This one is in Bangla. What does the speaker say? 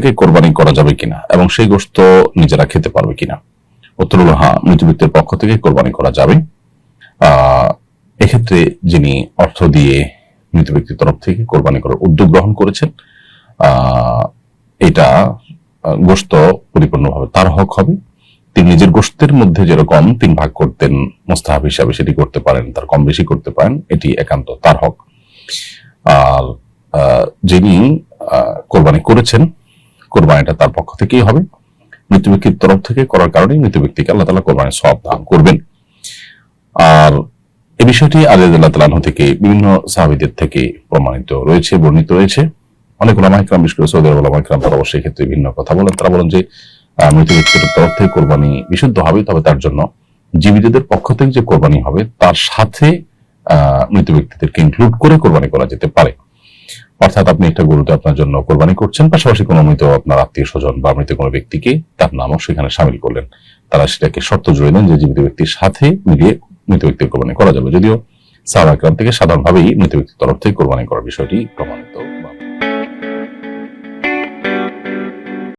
থেকে কোরবানি করা যাবে কিনা এবং সেই গোশত নিজেরা খেতে পারবে কিনা? উত্তর হলো হ্যাঁ, মৃত ব্যক্তির পক্ষ থেকে কোরবানি করা যাবে। এক্ষেত্রে যিনি অর্থ দিয়ে মৃত ব্যক্তির তরফ থেকে কোরবানি করার উদ্যোগ গ্রহণ করেছেন, এটা গোশত পরিপূর্ণভাবে তার হক হবে। তিনি নিজের গোশতের মধ্যে যেরকম 3 ভাগ করতেন মুস্তাহাব হিসাবে, সেটি করতে পারেন, তার কম বেশি করতে পারেন, এটি একান্ত তার হক। আর যিনি কোরবানি করেছেন, কোরবানিটা তার পক্ষ থেকেই হবে। মৃত ব্যক্তির তরফ থেকে করার কারণে মৃত ব্যক্তিকে আল্লাহ তাআলা কোরবানির সওয়াব দান করবেন। আর এই বিষয়টি আলী রাদিয়াল্লাহু তাআলা আনহু থেকে বিভিন্ন সাহাবীদের থেকে প্রমাণিত রয়েছে, বর্ণিত রয়েছে। অনেক উলামা ইকরাম, বিশেষ করে সৌদি আরবের উলামা ইকরাম, তারা অবশ্যই ক্ষেত্রে ভিন্ন কথা বলেন। তারা বলেন যে মৃত ব্যক্তির তরফ থেকে কোরবানি বিশুদ্ধ হবে, তবে তার জন্য জীবিতদের পক্ষ থেকে যে কোরবানি হবে তার সাথে মৃত ব্যক্তিদেরকে ইনক্লুড করে কোরবানি করা যেতে পারে। অর্থাৎ আপনি একটা গরুতে আপনার জন্য কোরবানি করছেন, পাশাপাশি কোনো মৃত আপনার আত্মীয় স্বজন বা মৃত কোনো ব্যক্তিকে তার নামও সেখানে সামিল করলেন। তারা সেটাকে শর্ত জুড়ে দেন যে জীবিত ব্যক্তির সাথে মিলিয়ে মৃত ব্যক্তির কোরবানি করা যাবে, যদিও সাহাবা ইকরাম থেকে সাধারণভাবেই মৃত ব্যক্তির তরফ থেকে কোরবানি করার বিষয়টি প্রমাণ।